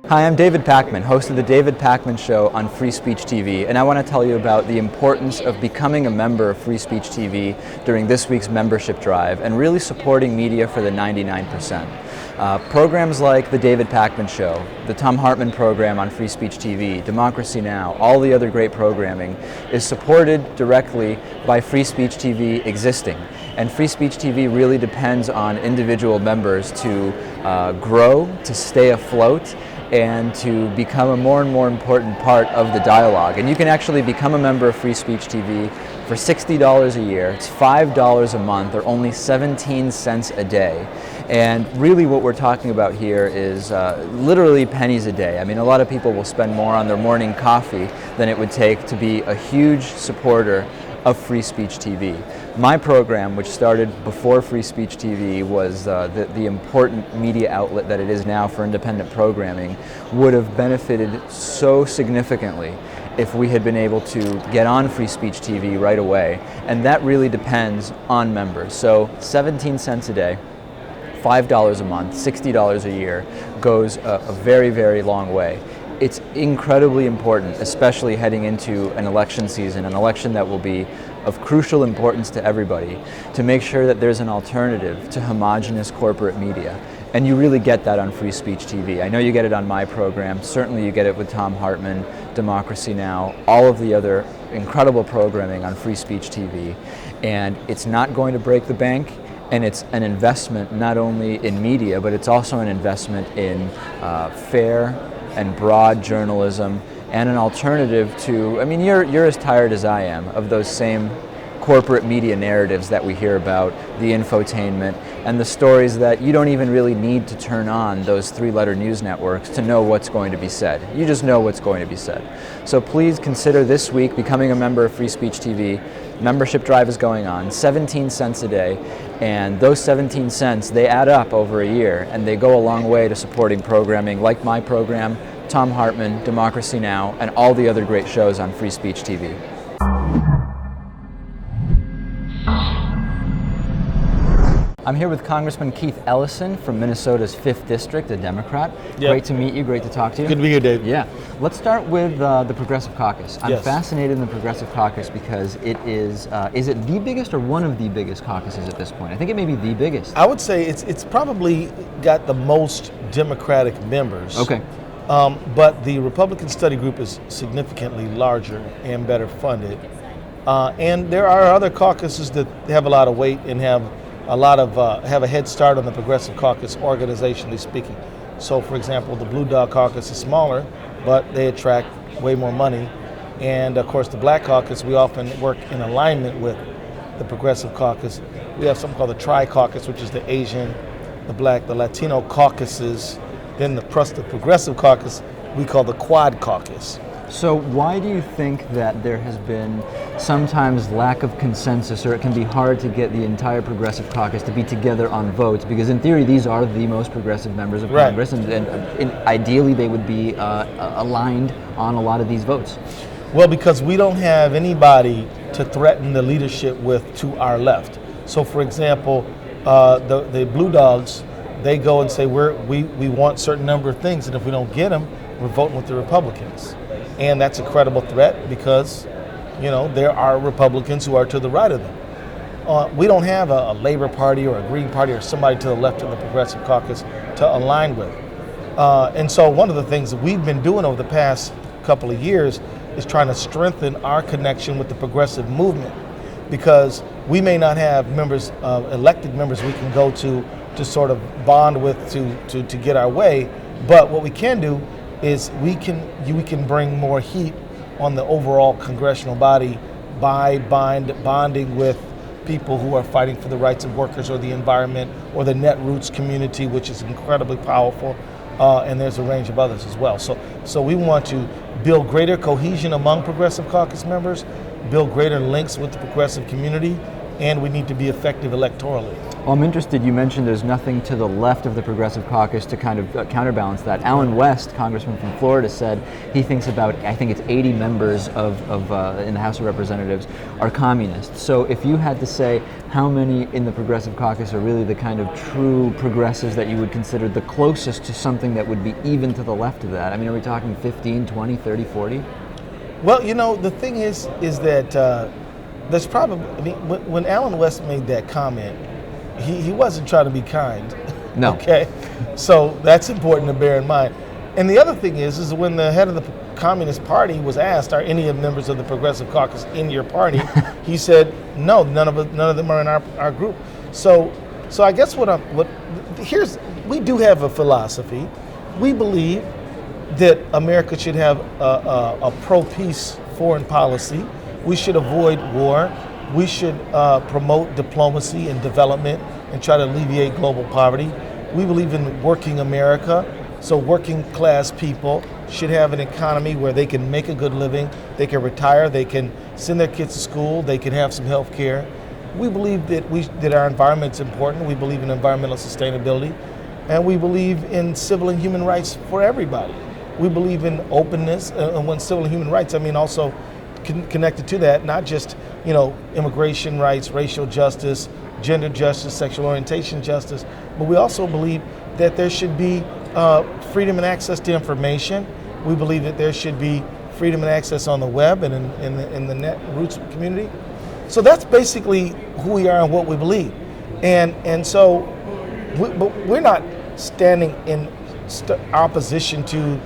Hi, I'm David Pakman, host of the David Pakman Show on Free Speech TV, and I want to tell you about the importance of becoming a member of Free Speech TV during this week's membership drive and really supporting media for the 99%. Programs like the David Pakman Show, the Thom Hartmann program on Free Speech TV, Democracy Now!, all the other great programming is supported directly by Free Speech TV existing. And Free Speech TV really depends on individual members to grow, to stay afloat, and to become a more and more important part of the dialogue. And you can actually become a member of Free Speech TV for $60 a year. It's $5 a month, or only 17 cents a day. And really what we're talking about here is literally pennies a day. I mean, a lot of people will spend more on their morning coffee than it would take to be a huge supporter of Free Speech TV. My program, which started before Free Speech TV, was the important media outlet that it is now for independent programming, would have benefited so significantly if we had been able to get on Free Speech TV right away. And that really depends on members. So 17 cents a day, $5 a month, $60 a year goes a very, very long way. It's incredibly important, especially heading into an election season, an election that will be of crucial importance to everybody, to make sure that there's an alternative to homogenous corporate media. And you really get that on Free Speech TV. I know you get it on my program. Certainly you get it with Thom Hartmann, Democracy Now!, all of the other incredible programming on Free Speech TV. And it's not going to break the bank. And it's an investment not only in media, but it's also an investment in fair and broad journalism, and an alternative to, I mean, you're as tired as I am of those same corporate media narratives that we hear about, the infotainment, and the stories that you don't even really need to turn on those three-letter news networks to know what's going to be said. You just know what's going to be said. So please consider this week becoming a member of Free Speech TV. Membership drive is going on, 17 cents a day, and those 17 cents, they add up over a year, and they go a long way to supporting programming like my program, Thom Hartmann, Democracy Now!, and all the other great shows on Free Speech TV. I'm here with Congressman Keith Ellison from Minnesota's 5th District, a Democrat. Yep. Great to meet you, great to talk to you. Good to be here, Dave. Yeah. Let's start with the Progressive Caucus. I'm Yes. fascinated in the Progressive Caucus because it is it the biggest or one of the biggest caucuses at this point? I think it may be the biggest. I would say it's probably got the most Democratic members. Okay. But the Republican study group is significantly larger and better funded. And there are other caucuses that have a lot of weight and have a head start on the Progressive Caucus, organizationally speaking. So, for example, the Blue Dog Caucus is smaller, but they attract way more money. And of course, the Black Caucus, we often work in alignment with the Progressive Caucus. We have something called the Tri-Caucus, which is the Asian, the Black, the Latino caucuses. Then the Progressive Caucus, we call the Quad Caucus. So why do you think that there has been sometimes lack of consensus, or it can be hard to get the entire Progressive Caucus to be together on votes? Because in theory, these are the most progressive members of Right. Congress, and ideally they would be aligned on a lot of these votes. Well, because we don't have anybody to threaten the leadership with to our left. So, for example, the Blue Dogs, they go and say we want a certain number of things, and if we don't get them, we're voting with the Republicans. And that's a credible threat because, you know, there are Republicans who are to the right of them. We don't have a Labor Party or a Green Party or somebody to the left of the Progressive Caucus to align with. And so one of the things that we've been doing over the past couple of years is trying to strengthen our connection with the progressive movement, because we may not have members, elected members we can go to sort of bond with to get our way, but what we can do is we can bring more heat on the overall congressional body by bonding with people who are fighting for the rights of workers or the environment or the Netroots community, which is incredibly powerful, and there's a range of others as well. So we want to build greater cohesion among Progressive Caucus members, build greater links with the progressive community, and we need to be effective electorally. Well, I'm interested, you mentioned there's nothing to the left of the Progressive Caucus to kind of counterbalance that. Alan West, Congressman from Florida, said he thinks about, I think it's 80 members in the House of Representatives are communists. So if you had to say how many in the Progressive Caucus are really the kind of true progressives that you would consider the closest to something that would be even to the left of that? I mean, are we talking 15, 20, 30, 40? Well, the thing is that there's probably, when Alan West made that comment, he wasn't trying to be kind. No. Okay? So that's important to bear in mind. And the other thing is when the head of the Communist Party was asked, are any of the members of the Progressive Caucus in your party? He said, no, none of them are in our group. So I guess we do have a philosophy. We believe that America should have a pro-peace foreign policy. We should avoid war. We should promote diplomacy and development and try to alleviate global poverty. We believe in working America, so working class people should have an economy where they can make a good living, they can retire, they can send their kids to school, they can have some health care. We believe that our environment's important. We believe in environmental sustainability, and we believe in civil and human rights for everybody. We believe in openness, and when civil and human rights, I mean also connected to that, not just immigration rights, racial justice, gender justice, sexual orientation justice, but we also believe that there should be freedom and access to information. We believe that there should be freedom and access on the web and in the Netroots community. So that's basically who we are and what we believe. And so but we're not standing in opposition to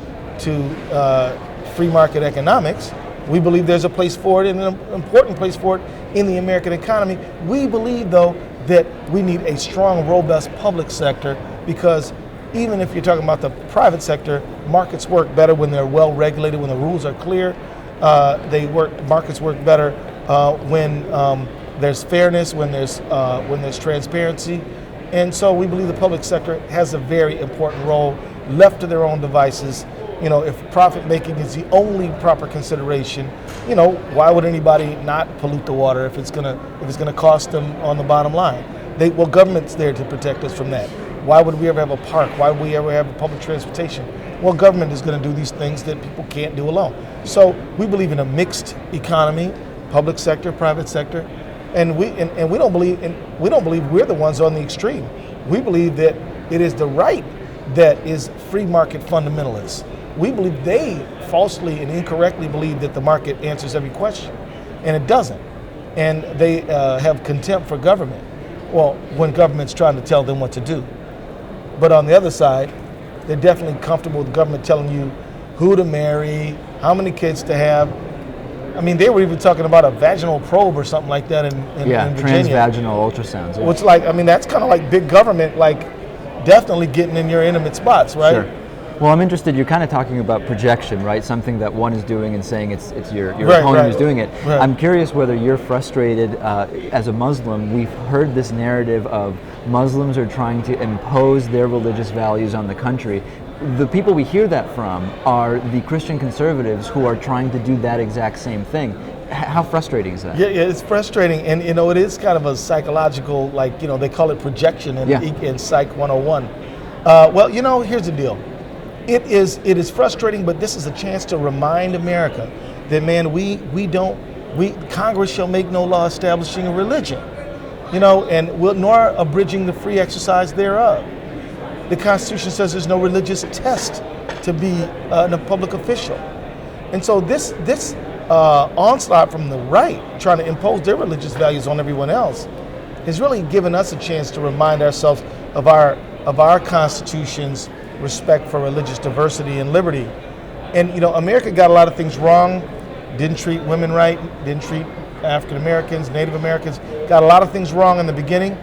free market economics. We believe there's a place for it, and an important place for it in the American economy. We believe, though, that we need a strong, robust public sector, because even if you're talking about the private sector, markets work better when they're well regulated, when the rules are clear. Markets work better when there's fairness, when there's transparency. And so we believe the public sector has a very important role. Left to their own devices, if profit making is the only proper consideration, why would anybody not pollute the water if it's gonna cost them on the bottom line? Government's there to protect us from that. Why would we ever have a park? Why would we ever have public transportation? Well, government is going to do these things that people can't do alone. So we believe in a mixed economy, public sector, private sector, and we don't believe we're the ones on the extreme. We believe that it is the right that is free market fundamentalists. We believe they falsely and incorrectly believe that the market answers every question, and it doesn't. And they have contempt for government. Well, when government's trying to tell them what to do. But on the other side, they're definitely comfortable with government telling you who to marry, how many kids to have. I mean, they were even talking about a vaginal probe or something like that in Virginia. Transvaginal ultrasounds. Yeah. Which, that's kind of like big government, definitely getting in your intimate spots, right? Sure. Well, I'm interested, you're kind of talking about projection, right? Something that one is doing and saying it's your opponent who's doing it. Right. I'm curious whether you're frustrated as a Muslim. We've heard this narrative of Muslims are trying to impose their religious values on the country. The people we hear that from are the Christian conservatives who are trying to do that exact same thing. How frustrating is that? Yeah, it's frustrating, and it is kind of a psychological, they call it projection in Psych 101. Well, here's the deal. It is frustrating, but this is a chance to remind America that, man, Congress shall make no law establishing a religion, nor abridging the free exercise thereof. The Constitution says there's no religious test to be a public official. And so this onslaught from the right, trying to impose their religious values on everyone else, has really given us a chance to remind ourselves of our Constitution's respect for religious diversity and liberty. And America got a lot of things wrong, didn't treat women right, didn't treat African Americans, Native Americans, got a lot of things wrong in the beginning.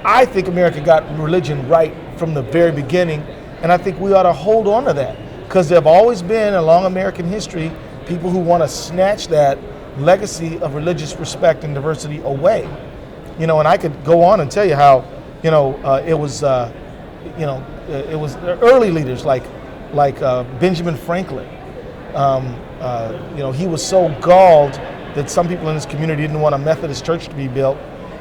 I think America got religion right from the very beginning, and I think we ought to hold on to that, because there have always been, along American history, people who want to snatch that legacy of religious respect and diversity away. And I could go on and tell you how, it was the early leaders like Benjamin Franklin. He was so galled that some people in his community didn't want a Methodist church to be built.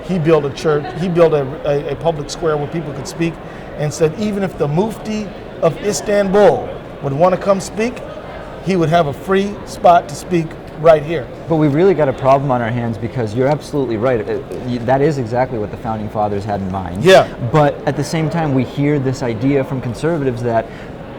he built a church, he built a public square where people could speak, and said even if the Mufti of Istanbul would want to come speak, he would have a free spot to speak right here. But we've really got a problem on our hands, because you're absolutely right. That is exactly what the Founding Fathers had in mind. Yeah. But at the same time, we hear this idea from conservatives that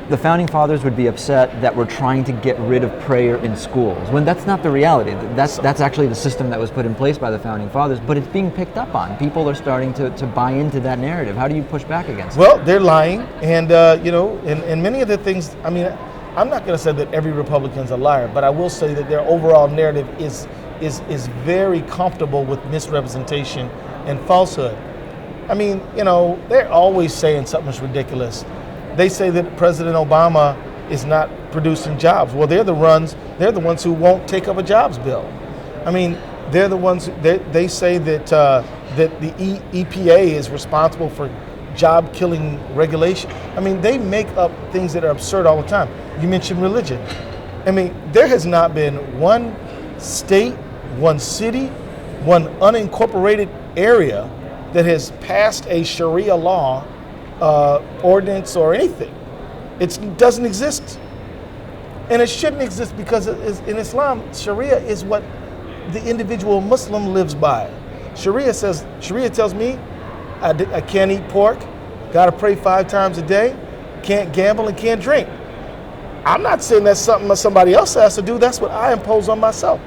the Founding Fathers would be upset that we're trying to get rid of prayer in schools, when that's not the reality. That's actually the system that was put in place by the Founding Fathers, but it's being picked up on. People are starting to buy into that narrative. How do you push back against it? Well, they're lying, and and many of the things, I mean, I'm not going to say that every Republican's a liar, but I will say that their overall narrative is very comfortable with misrepresentation and falsehood. I mean, they're always saying something's ridiculous. They say that President Obama is not producing jobs. Well, they're the ones who won't take up a jobs bill. I mean, they're the ones. They say that the EPA is responsible for job-killing regulation. I mean, they make up things that are absurd all the time. You mentioned religion. I mean, there has not been one state, one city, one unincorporated area that has passed a Sharia law ordinance or anything. It doesn't exist. And it shouldn't exist, because in Islam, Sharia is what the individual Muslim lives by. Sharia tells me I can't eat pork, gotta pray 5 times a day, can't gamble, and can't drink. I'm not saying that's something that somebody else has to do. That's what I impose on myself.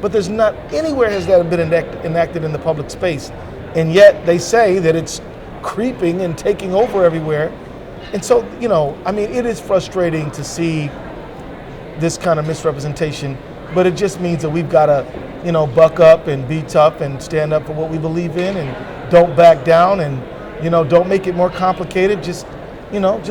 But there's not anywhere has that been enacted in the public space. And yet they say that it's creeping and taking over everywhere. And so, I mean, it is frustrating to see this kind of misrepresentation, but it just means that we've got to, buck up and be tough and stand up for what we believe in, and don't back down, and, don't make it more complicated. Just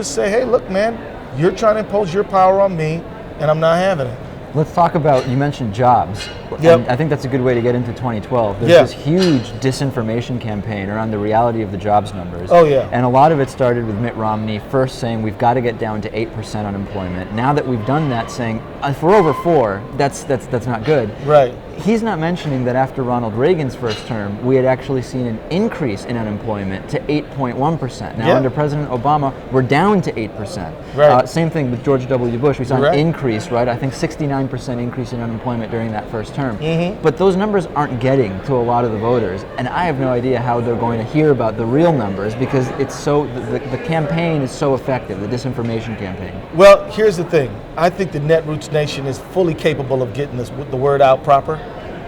say, hey, look, man, you're trying to impose your power on me, and I'm not having it. Let's talk about, you mentioned jobs. Yep. And I think that's a good way to get into 2012. There's this huge disinformation campaign around the reality of the jobs numbers. Oh, yeah. And a lot of it started with Mitt Romney first saying we've got to get down to 8% unemployment. Now that we've done that, saying if we're over 4, that's not good. Right. He's not mentioning that after Ronald Reagan's first term, we had actually seen an increase in unemployment to 8.1%. Now, under President Obama, we're down to 8%. Right. Same thing with George W. Bush. We saw Right. an increase, right? I think 69% increase in unemployment during that first term. Mm-hmm. But those numbers aren't getting to a lot of the voters. And I have no idea how they're going to hear about the real numbers, because it's so, the campaign is so effective, the disinformation campaign. Well, here's the thing. I think the Netroots Nation is fully capable of getting the word out proper.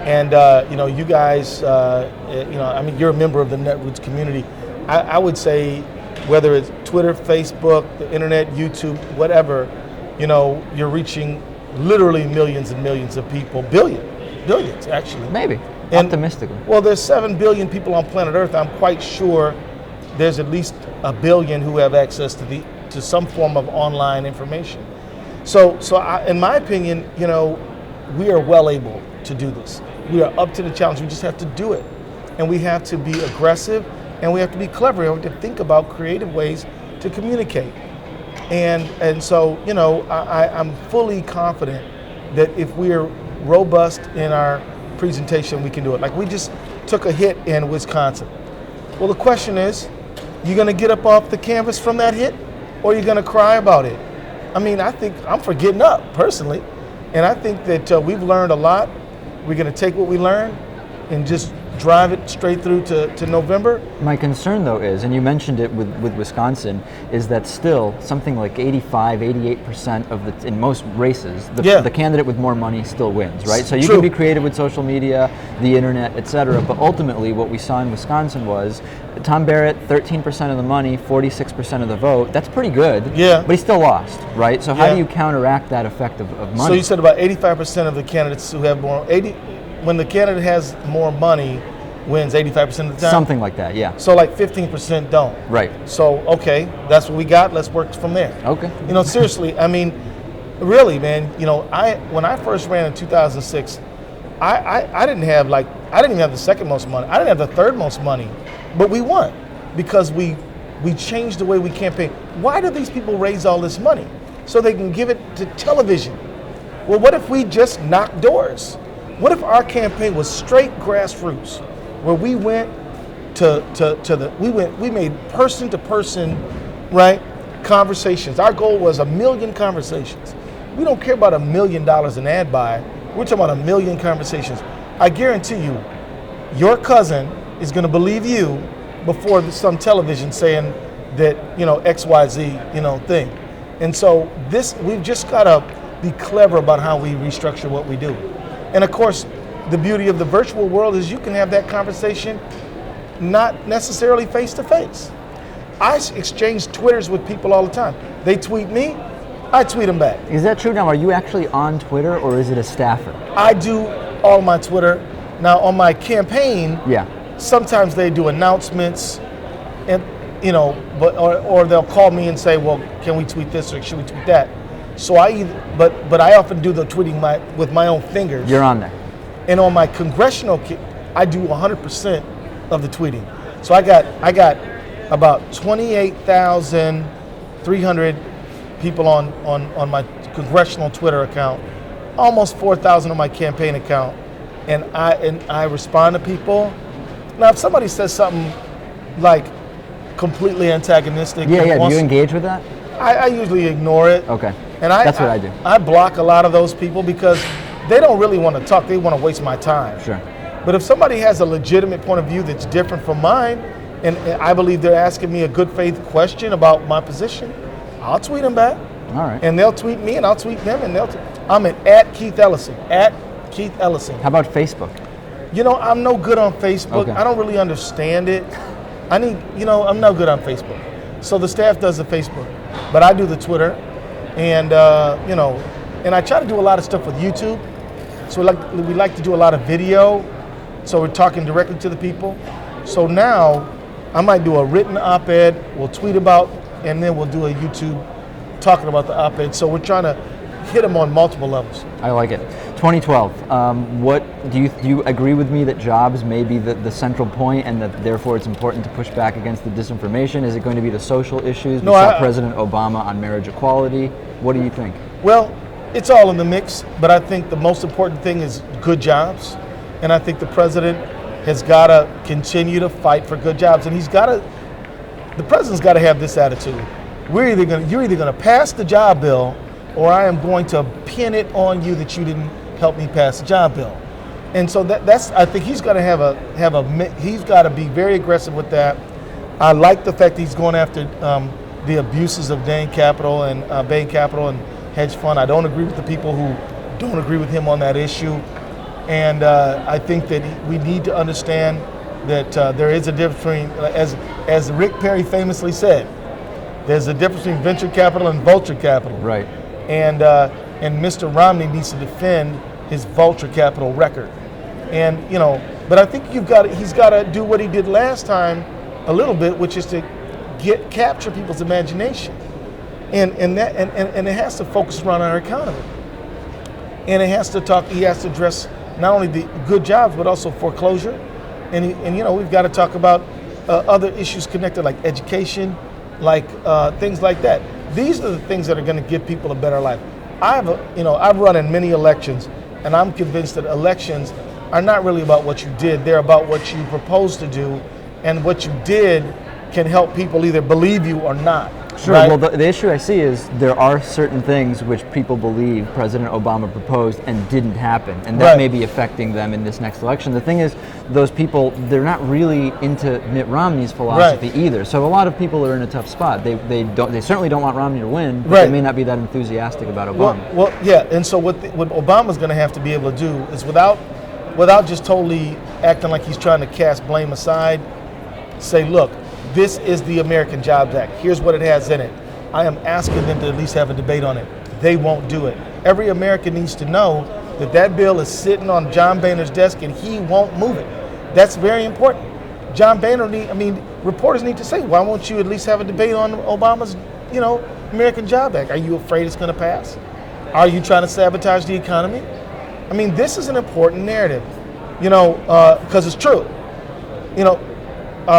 And, you guys, I mean, you're a member of the Netroots community. I would say, whether it's Twitter, Facebook, the internet, YouTube, whatever, you're reaching literally millions and millions of people, billions actually. Maybe, And, optimistically. Well, there's 7 billion people on planet Earth. I'm quite sure there's at least 1 billion who have access to some form of online information. So in my opinion, we are well able to do this. We are up to the challenge. We just have to do it. And we have to be aggressive, and we have to be clever. We have to think about creative ways to communicate. And so, I'm fully confident that if we're robust in our presentation, we can do it. Like, we just took a hit in Wisconsin. Well, the question is, you gonna get up off the canvas from that hit, or you gonna cry about it? I mean, I think I'm for getting up, personally. And I think that we've learned a lot. We're gonna take what we learned and just drive it straight through to November. My concern, though, is, and you mentioned it with Wisconsin, is that still something like 88% of in most races, the candidate with more money still wins, right? So you can be creative with social media, the internet, etc. But ultimately, what we saw in Wisconsin was Tom Barrett, 13% of the money, 46% of the vote. That's pretty good. Yeah. But he still lost, right? So how do you counteract that effect of money? So you said about 85% of the candidates who have more, when the candidate has more money, wins 85% of the time? Something like that, yeah. So like 15% don't. Right. So, okay, that's what we got. Let's work from there. Okay. Seriously, I mean, really, man, when I first ran in 2006, I didn't even have the second most money. I didn't have the third most money, but we won because we changed the way we campaign. Why do these people raise all this money? So they can give it to television. Well, what if we just knocked doors? What if our campaign was straight grassroots, where we went we made person to person, right, conversations. Our goal was 1 million conversations. We don't care about $1 million in ad buy. We're talking about 1 million conversations. I guarantee you, your cousin is going to believe you before some television saying that, XYZ, thing. And so we've just got to be clever about how we restructure what we do. And of course, the beauty of the virtual world is you can have that conversation not necessarily face to face. I exchange Twitters with people all the time. They tweet me, I tweet them back. Is that true now? Are you actually on Twitter or is it a staffer? I do all my Twitter. Now on my campaign, sometimes they do announcements and or they'll call me and say, well, can we tweet this or should we tweet that? So but I often do the tweeting with my own fingers. You're on there. And on my congressional, I do 100% of the tweeting. So I got about 28,300 people on my congressional Twitter account, almost 4,000 on my campaign account, and I respond to people. Now, if somebody says something like completely antagonistic, do you engage with that? I usually ignore it. Okay. And that's what I do. I block a lot of those people because they don't really want to talk. They want to waste my time. Sure. But if somebody has a legitimate point of view that's different from mine, and I believe they're asking me a good faith question about my position, I'll tweet them back. All right. And they'll tweet me, and I'll tweet them, and I'm at Keith Ellison. At Keith Ellison. How about Facebook? I'm no good on Facebook. Okay. I don't really understand it. I'm no good on Facebook. So the staff does the Facebook, but I do the Twitter, and and I try to do a lot of stuff with YouTube. So we like to do a lot of video. So we're talking directly to the people. So now I might do a written op-ed, we'll tweet about, and then we'll do a YouTube talking about the op-ed. So we're trying to hit them on multiple levels. I like it. 2012, what do you agree with me that jobs may be the central point and that therefore it's important to push back against the disinformation? Is it going to be the social issues? We saw President Obama on marriage equality. What do you think? Well, it's all in the mix, but I think the most important thing is good jobs. And I think the president has got to continue to fight for good jobs. And the president's got to have this attitude. You're either going to pass the job bill, or I am going to pin it on you that you didn't help me pass the job bill. And so I think he's got to he's got to be very aggressive with that. I like the fact that he's going after the abuses of Bain Capital and hedge fund. I don't agree with the people who don't agree with him on that issue. And I think that we need to understand that there is a difference between, as Rick Perry famously said, there's a difference between venture capital and vulture capital. Right. And Mr. Romney needs to defend his vulture capital record. And but I think he's got to do what he did last time a little bit, which is to capture people's imagination. And it has to focus around our economy. And he has to address not only the good jobs, but also foreclosure. And we've got to talk about other issues connected, like education, like things like that. These are the things that are going to give people a better life. I've run in many elections, and I'm convinced that elections are not really about what you did. They're about what you proposed to do, and what you did can help people either believe you or not. Sure. Right? Well, the issue I see is there are certain things which people believe President Obama proposed and didn't happen, and that may be affecting them in this next election. The thing is, those people, they're not really into Mitt Romney's philosophy either. So a lot of people are in a tough spot. They certainly don't want Romney to win, but they may not be that enthusiastic about Obama. Well, yeah. And so what Obama's going to have to be able to do is, without just totally acting like he's trying to cast blame aside, say, look, this is the American Jobs Act. Here's what it has in it. I am asking them to at least have a debate on it. They won't do it. Every American needs to know that bill is sitting on John Boehner's desk and he won't move it. That's very important. John Boehner reporters need to say, why won't you at least have a debate on Obama's, American Jobs Act? Are you afraid it's going to pass? Are you trying to sabotage the economy? This is an important narrative, because it's true.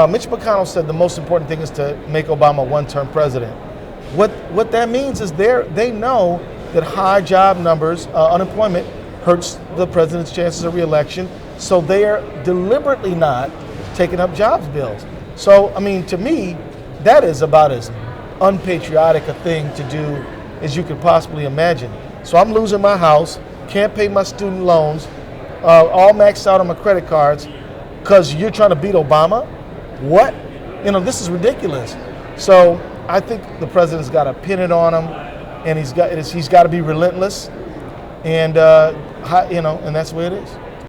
Mitch McConnell said the most important thing is to make Obama one-term president. What that means is they know that high job numbers, unemployment, hurts the president's chances of re-election. So they are deliberately not taking up jobs bills. So, I mean, to me, that is about as unpatriotic a thing to do as you could possibly imagine. So I'm losing my house, can't pay my student loans, all maxed out on my credit cards, because you're trying to beat Obama? What? This is ridiculous. So I think the president's got to pin it on him, and he's got to be relentless, and and that's the way it is.